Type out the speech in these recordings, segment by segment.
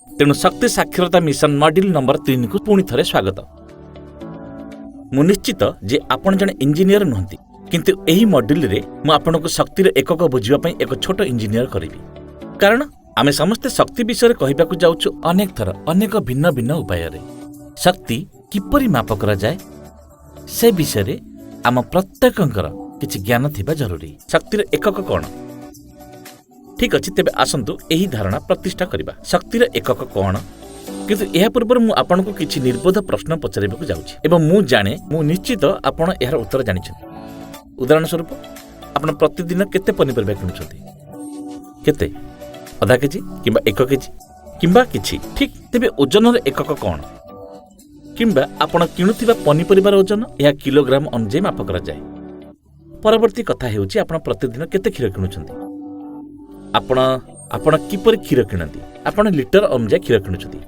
तेणु शक्ति साक्षरता मिशन मॉड्यूल नंबर 3 को पुणी थे स्वागत। मु निश्चित जे आपण जने इंजीनियर नुहंती, किंतु एही मॉड्यूल रे मु आपनको शक्तिर एकक बुझिबा पई एक छोट इंजीनियर करिवि। कारण आमे समस्त शक्ति विषय कहबा को जाउछु अनेक थर अनेक भिन्न भिन्न उपाय रे। शक्ति किपरि माप करा जाय से विषय रे आम प्रत्येकंकर किछि ज्ञान थिबा जरूरी। शक्तिर एकक कोन? ठीक अछि, तेबे आसंतु एही धारणा प्रतिष्ठा करिबा। शक्तिर एकक कोन? किंतु एहा पूर्व मु आपनको किछि निर्बोध प्रश्न पचारिबा को जाउछि एवं मु जाने मु निश्चित आपण एहार उत्तर जानिछन। उदाहरण स्वरूप आपण प्रतिदिन केते पनिपरिबा किनुछथि? केते? आधा केजी किंबा 1 केजी किंबा किछि? ठीक, तेबे ओजनर एकक कोन? किंबा आपण किनुथिबा पनिपरिबार ओजन या किलोग्राम अनुଯାୟୀ माप करा जाय। परवर्ती कथा हेउछि आपण प्रतिदिन केते क्षीर किनुछथि? आपण किपरि क्षीर किनती? आपण लिटर अनुଯାୟୀ क्षीर किनुछथि।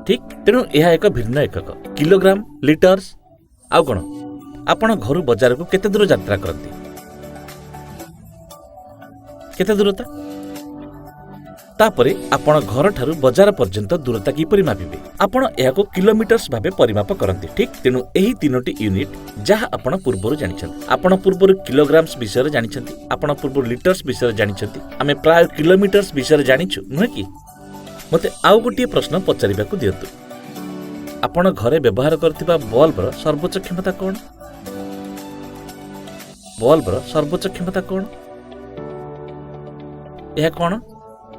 ठीक, तेणु यह एक भिन्न एकक किलोग्राम लिटर्स। आउ कोन? आपण घर बाजार को केते दूर यात्रा करती? केते दूरता? तापरे आपण घर ठारू बाजार पर्यंत दूरता किपरि मापिबे? आपण एहाको किलोमीटर्स भाबे परिमाप करती। ठीक, तेणु एही तीनोटी यूनिट जहा आपण पूर्वरु जानिछन्ती। आपण पूर्वरु किलोग्राम्स विषय जानिछन्ती, आपण पूर्वरु लिटर्स विषय जानिछन्ती, आमे प्राय किलोमीटर्स विषय जानिछु नुहे कि? मते आउ गोटे प्रश्न पचारिबाकू दियंतु। आपण घरे व्यवहार करथिबा बल्बर सर्वोच्च क्षमता कोन? बल्बर सर्वोच्च क्षमता कोन? एहा कोन?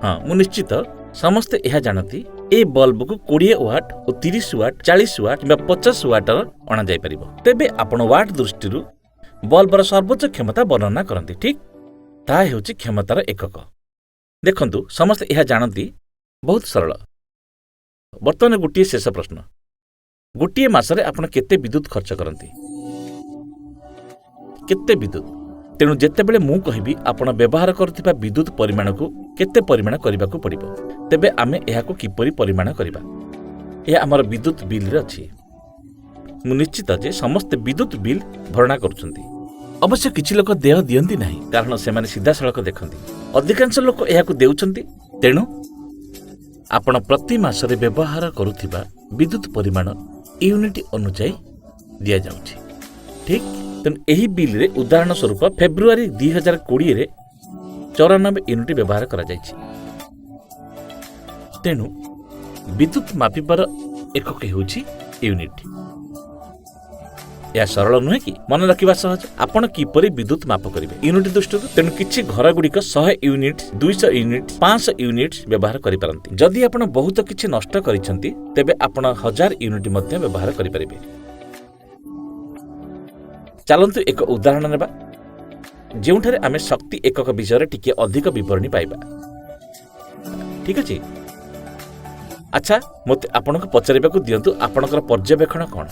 हाँ, मु निश्चित समस्ते यह जानती ए बल्ब को 20 वाट और 30 वाट 40 वाट किंबा 50 वाट अणा जाय परिबो। तेबे आपण वाट दृष्टिरु बल्बर सर्वोच्च क्षमता वर्णना करती। ठीक, ता हेउची क्षमतार एकक। देखंतु समस्ते यह जानती बहुत सरल। वर्तमान गोटे शेष प्रश्न, गोटे मासरे आपण केते विद्युत खर्च करती? केते विद्युत? तेणु जेतेबेले मु कहिबी आपण व्यवहार करथिबा विद्युत परिमाण को केते परिमाण करबाकू पड़िबो, तेबे आमे एहाको किपरि परिमाण करबा? एहा हमर विद्युत बिल रे अछि। मु निश्चित जे समस्त विद्युत बिल भरणा करूछन्ती। अवश्य किछि लोक देह दियंती नाही, कारण से माने सीधा सड़क देखंती। अधिकांश लोक एहाको देउछन्ती। तेणु आपण प्रति मासरे व्यवहार करूथिबा विद्युत परिमाण यूनिट अनुଯାୟୀ दिया जाउछि। ठीक, तेणु एही बिल रे उदाहरण स्वरूप फेब्रुआरी 2020 रे 94 यूनिट व्यवहार करा जायछि। तेणु विद्युत मापिबार एकक हेउछि यूनिट। या सरल नुहे कि? मन रखिबा सहज। आपण किपरि विद्युत माप करिवे यूनिट दृष्टि? तेणु किछि घर गुड़िक 100 यूनिट 200 यूनिट 500 यूनिट व्यवहार करि पारंती। जदि आपण बहुत किछि नष्ट करिसंती तेबे आपण 1000 यूनिट मध्ये व्यवहार करि परिबे। चलंतु एक उदाहरण नेबा जेउठारे आमे शक्ति एकक विषय टिके अधिक विवरणी पाइबा। ठीक अछि? अच्छा, मते आपनको पचारिबाकू दियंतु आपनकर पर्यवेक्षण कोन?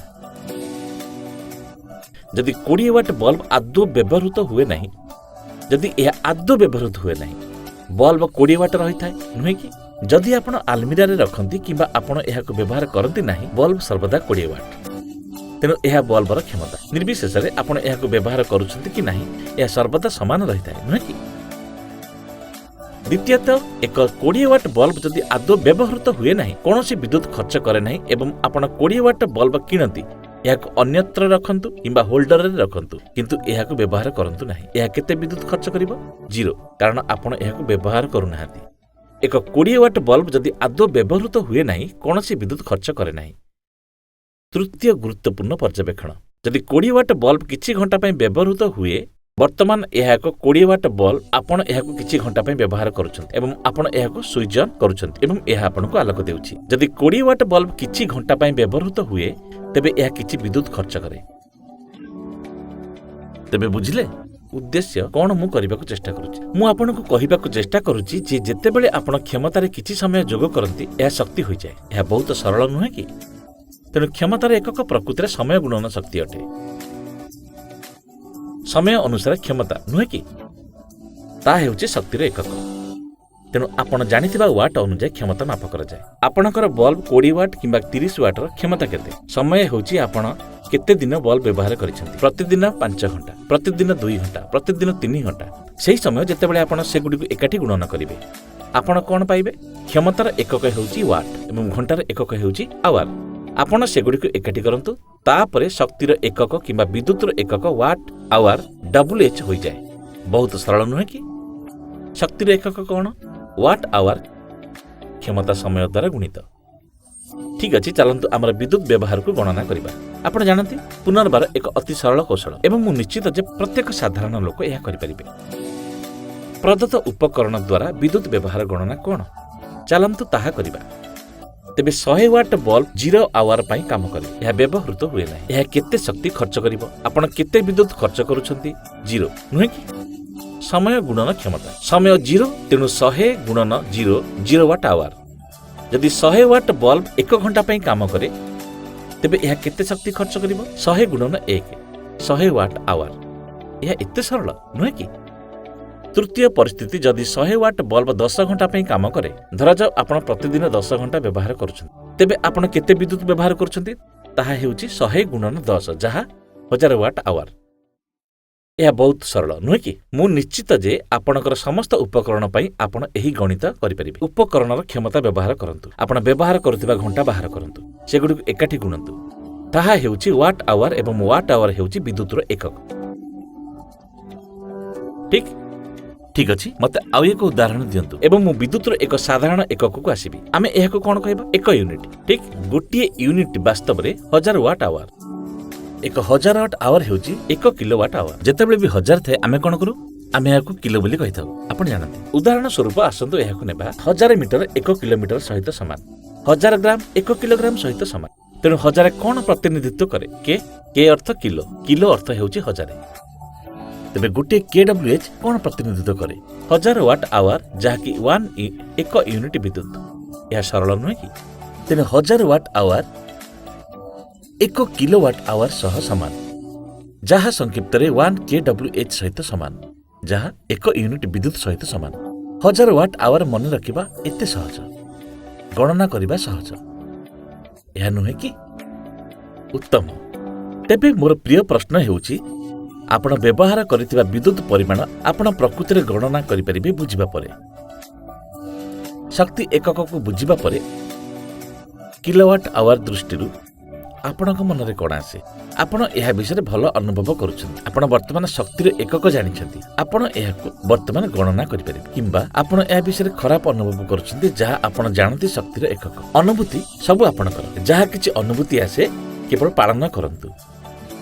जदि 20 वाट बल्ब आदौ व्यवहृत हुए नहीं, जदि यह आदौ व्यवहृत हुए नहीं, बल्ब 20 वाट रही थाए नुहे कि? जदि आपण आलमीरा रे रखंती किंबा आपण एहाको व्यवहार करंती नहीं, बल्ब सर्वदा 20 वाट। तेणु यह बल्बर क्षमता निर्विशेष आपण एहाको व्यवहार करूछंती कि नहीं, यह सर्वदा समान रही थाए नुहे कि? द्वितीयतः एक 20 वाट बल्ब जदि आदौ व्यवहृत हुए नहीं, कौनसी विद्युत खर्च करे नहीं एवं आपण 20 वाट बल्ब किणती, एहाको अन्यत्र रखंतु किंबा होल्डर रे रखंतु, किंतु एहाको व्यवहार करंतु नहीं। एहा केते विद्युत खर्च करिवो? 0, कारण आपण एहाको व्यवहार करू नाहांती। एक 20 वाट बल्ब जदि आदौ व्यवहृत हुए नहीं, कौनसी विद्युत खर्च करे नहीं। तृतीय गुरुत्वपूर्ण पर्यवेक्षण, जदि 20 वाट बल्ब किछि घंटा पय व्यवहृत हुए, वर्तमान यह एक 20 वाट बल्ब आपण एहाको किछि घंटा पय व्यवहार करूछन्ती एवं आपण एहाको स्विच ऑन करूछन्ती एवं एहा आपनको आलोक देउछि। जदि 20 वाट बल्ब किछि घंटा पय व्यवहृत हुए, तेबे एहा किछि विद्युत खर्च करे। तेबे बुझिले उद्देश्य कोन मु करबाकू चेष्टा करूछि? मु आपनको कहिबाकू चेष्टा करूछि जे जेतेबेले आपण क्षमतारे किछि समय जोग करन्ती, एहा शक्ति होई जाय। एहा बहुत सरल नुहे कि? तेणु क्षमतार एकक प्रकृतिर समय गुणन शक्ति अटे। समय अनुसार क्षमता नुहे कि? ता हेउछि शक्तिर एकक। तेणु आपण जानिथिबा वाट अनुଯାୟୀ क्षमता माप करा जाय। आपणकर बल्ब 20 वाट किंबा 30 वाटर क्षमता केते? समय हेउछि आपण केते दिन बल्ब व्यवहार करिसेंती प्रतिदिन 5 घंटा प्रतिदिन 2 घंटा प्रतिदिन 3 घंटा सेही समय जेतेबेले आपण सेगुडी को एकाठी गुणन करिवे आपण कोन पाइबे क्षमतार एकक हेउची वाट एवं घंटार एकक हेउची आवर आपण सेगुडी को एकाठी करंतु तापरे शक्तिर एकक किंबा विद्युतर एकक वाट आवर WH होई जाय बहुत सरल नुहे कि शक्तिर एकक कोन वाट आवर क्षमता समय द्वारा गुणित ठीक अछि चलंतु हमर विद्युत व्यवहार को गणना करिबा आपण जानନ୍ତି पुनर्बार एक अति सरल कौशल एवं मु निश्चित जे प्रत्येक साधारण लोक यह करि परिबे प्रदत्त उपकरण द्वारा विद्युत व्यवहार गणना कोन चलंतु ताहा करिबा तेबे 100 वाट बल्ब 0 आवर पई काम करे यह व्यवहृत हुए नै यह केते शक्ति खर्च करिवो आपण केते विद्युत खर्च करूछंती 0 नुहे कि समय गुणन क्षमता समय 0 तेनु 100 गुणन 0 0 वाट आवर जदि 100 वाट बल्ब 1 घंटा पई काम करे तेबे यह केते शक्ति खर्च करिवो 100 गुणन 1 100 वाट आवर यह एते सरल नुहे कि तृतीय परिस्थिति जदि 100 वाट बल्ब 10 घंटा पई काम करे धरा जाओ आपण प्रतिदिन 10 घंटा व्यवहार करूछन तेबे आपण केते विद्युत व्यवहार करूछंती ताहा हेउची 100 गुणन 10 जहा 1000 वाट आवर यह बहुत सरल नुहे कि मु निश्चित जे आपणकर समस्त उपकरण पई आपण एही गणित करि परिबे उपकरणर क्षमता व्यवहार करंतु आपण व्यवहार करथिबा घंटा बाहर करंतु सेगुडी एकाठी गुणंतु ताहा हेउची वाट आवर एवं वाट आवर हेउची विद्युतर एकक ठीक अछि मते आउ एक उदाहरण दियंतु एवं मु विद्युतर एक साधारण एकक को आसीबी आमे एहाको कोन कहबा एक यूनिट ठीक गोटिए यूनिट वास्तव रे 1000 वाट आवर एक 1000 वाट आवर हेउची 1 किलोवाट आवर जेतेबेले भी 1000 थे आमे कोन करू आमे याको किलो बोली कहिथाउ आपण जानନ୍ତି उदाहरण स्वरूप आसंतु याको नेबा 1000 मीटर 1 किलोमीटर सहित समान 1000 ग्राम 1 किलोग्राम सहित समान तेनु 1000 कोन प्रतिनिधित्व करे के अर्थ किलो किलो अर्थ हेउची 1000 तेबे गोटे KWH कोन प्रतिनिधित्व करे 1000 वाट आवर जाकी 1 यूनिट विद्युत यह सरल नुहे कि तेनु 1000 वाट आवर 1 किलोवाट आवर सह समान जहा संक्षिप्त रे 1 KWH सहित समान जहा 1 यूनिट विद्युत सहित समान 1000 वाट आवर मन रखिबा एते सहज गणना करिबा सहज यह नुहे कि उत्तम तेबे मोर प्रिय प्रश्न हेउची आपण व्यवहार करितिबा विद्युत परिमाण आपण प्रकृति रे गणना करि परिबे बुझिबा परे शक्ति एकक को बुझिबा परे किलोवाट आवर दृष्टिरु आपणक मनरे कोन आसे आपण एहा विषय भल अनुभव करूछन आपण वर्तमान शक्तिर एकक जानिछंती आपण एहाको वर्तमान गणना करि परिबे किंबा आपण एहा विषय खराब अनुभव करूछंती जहा आपण जानती शक्तिर एकक अनुभूति सब आपण कर जहा किछि अनुभूति आसे केवल पालन करंतु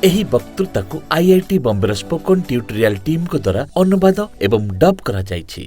एही वक्तृता को IIT Bombay spoken tutorial team को द्वारा अनुवाद एवं डब करा जायछि।